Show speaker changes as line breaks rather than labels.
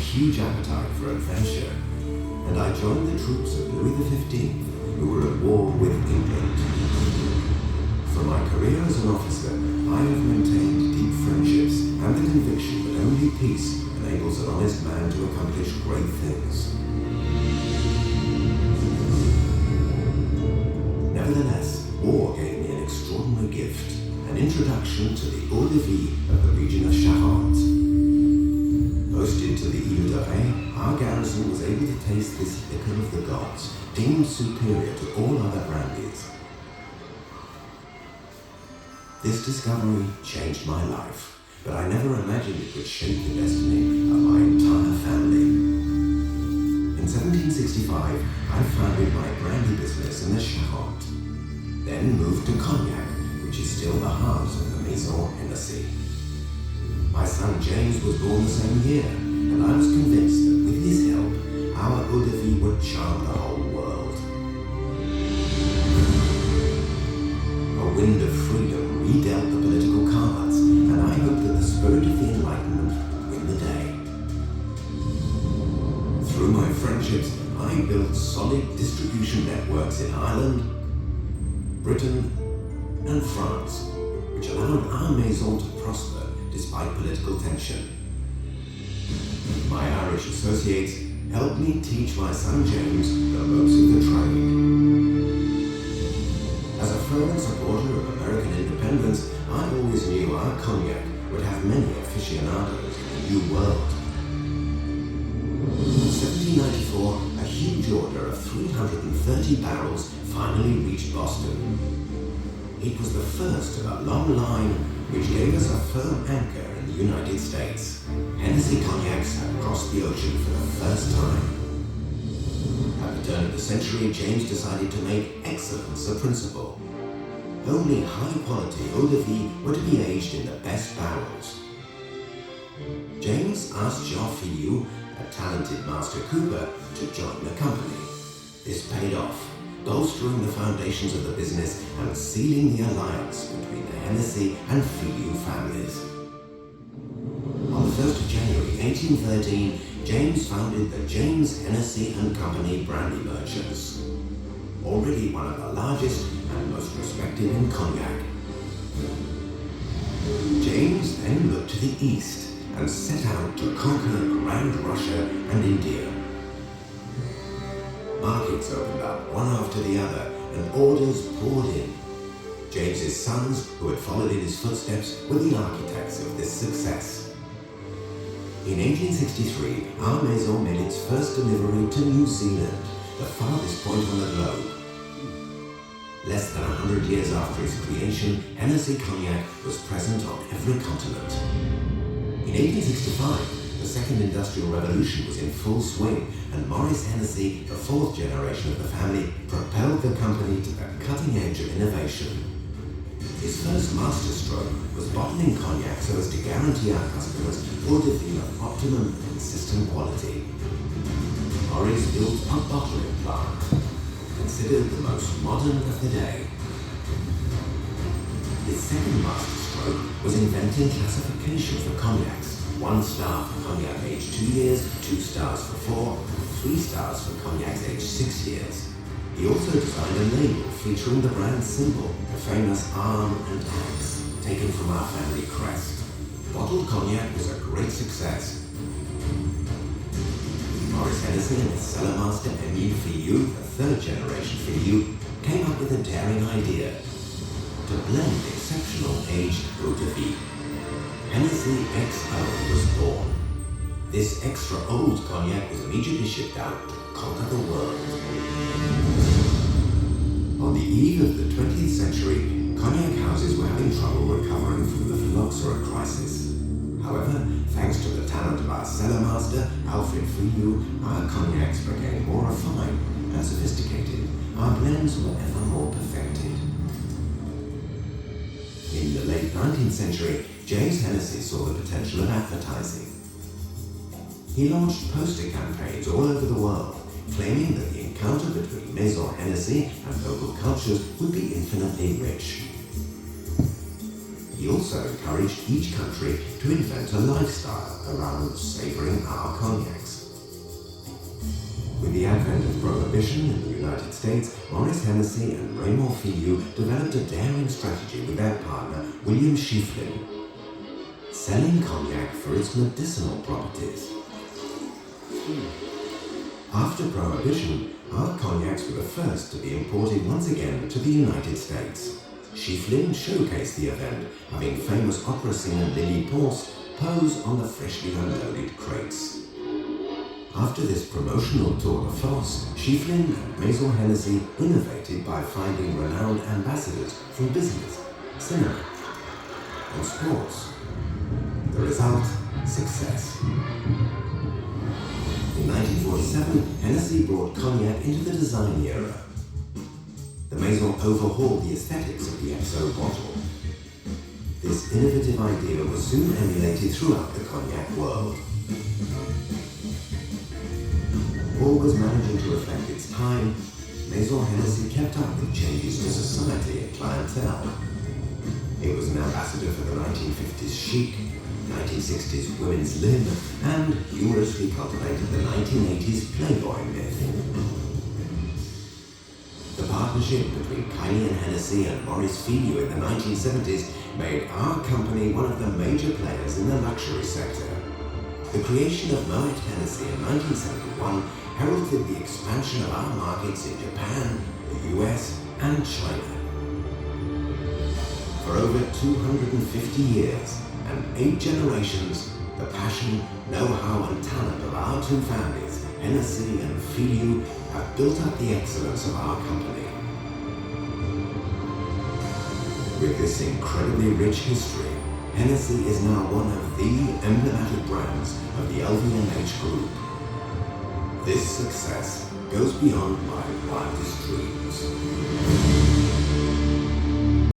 huge appetite for adventure, and I joined the troops of Louis XV, who were at war with England. From my career as an officer, I have maintained deep friendships and the conviction that only peace enables an honest man to accomplish great things. Nevertheless, war gave me an extraordinary gift, an introduction to the eau de vie of the region of Charente. Posted to the Ile de Ré, our garrison was able to taste this liquor of the gods, deemed superior to all other brandies. This discovery changed my life, but I never imagined it would shape the destiny of my entire family. In 1765, I founded my brandy business in the Charente, then moved to cognac, which is still the heart of the Maison Hennessy. My son James was born the same year, and I was convinced that with his help, our eau de vie would charm the whole world. A wind of freedom redealt the political cards, and I hope that the spirit of the Enlightenment would win the day. Through my friendships, I built solid distribution networks in Ireland, Britain, and France, which allowed our maison to prosper despite political tension. My Irish associates helped me teach my son James the ropes of the trade. As a fervent supporter of American independence, I always knew our cognac would have many aficionados in the New World. In 1794, a huge order of 330 barrels finally reached Boston. It was the first of a long line which gave us a firm anchor in the United States. Hennessy cognacs had crossed the ocean for the first time. At the turn of the century, James decided to make excellence a principle. Only high-quality eau de vie were to be aged in the best barrels. James asked Jean Filliou, a talented master cooper, to join the company. This paid off, bolstering the foundations of the business and sealing the alliance between the Hennessy and Filliou families. On the 1st of January 1813, James founded the James Hennessy and Company Brandy Merchants, already one of the largest and most respected in cognac. James then looked to the east and set out to conquer Grand Russia and India. Markets opened up one after the other, and orders poured in. James's sons, who had followed in his footsteps, were the architects of this success. In 1863, our maison made its first delivery to New Zealand, the farthest point on the globe. Less than 100 years after its creation, Hennessy cognac was present on every continent. In 1865, the Second Industrial Revolution was in full swing, and Maurice Hennessy, the fourth generation of the family, propelled the company to the cutting edge of innovation. His first masterstroke was bottling cognac so as to guarantee our customers eau de vie of optimum and consistent quality. Maurice built a bottling plant, considered the most modern of the day. His second masterstroke was inventing classification for cognacs. 1 star for cognac aged 2 years, 2 stars for 4, and 3 stars for cognacs aged 6 years. He also designed a label featuring the brand symbol, the famous arm and axe, taken from our family crest. Bottled cognac was a great success. Maurice Hennessy and his cellar master Émile Filliou, the third generation Filliou, came up with a daring idea to blend exceptional aged eau de vie. Hennessy XO was born. This extra old cognac was immediately shipped out to conquer the world. On the eve of the 20th century, cognac houses were having trouble recovering from the phylloxera crisis. However, thanks to the talent of our cellar master, Alfred Filliou, our cognacs became more refined and sophisticated. Our blends were ever more perfected. In the late 19th century, James Hennessy saw the potential of advertising. He launched poster campaigns all over the world, claiming that the encounter between Maison Hennessy and local cultures would be infinitely rich. He also encouraged each country to invent a lifestyle around savouring our cognacs. With the advent of Prohibition in the United States, Maurice Hennessy and Raymond Filiou developed a daring strategy with their partner William Schieffelin, selling cognac for its medicinal properties. After Prohibition, our cognacs were the first to be imported once again to the United States. Schieffelin showcased the event, having famous opera singer Lily Ponce pose on the freshly unloaded crates. After this promotional tour de force, Schieffelin and Maison Hennessy innovated by finding renowned ambassadors from business, cinema, and sports. The result, success. In 1947, Hennessy brought cognac into the design era. The Maison overhauled the aesthetics of the XO bottle. This innovative idea was soon emulated throughout the cognac world. Always managing to reflect its time, Maison Hennessy kept up with changes to society and clientele. It was an ambassador for the 1950s chic, 1960s women's lib, and humorously cultivated the 1980s playboy myth. The partnership between Kylie and Hennessy and Maurice Filiou in the 1970s made our company one of the major players in the luxury sector. The creation of Moet Hennessy in 1971 heralded the expansion of our markets in Japan, the US, and China. For over 250 years and 8 generations, the passion, know-how, and talent of our two families, Hennessy and Filiou, have built up the excellence of our company. With this incredibly rich history, Hennessy is now one of the emblematic brands of the LVMH group. This success goes beyond my wildest dreams.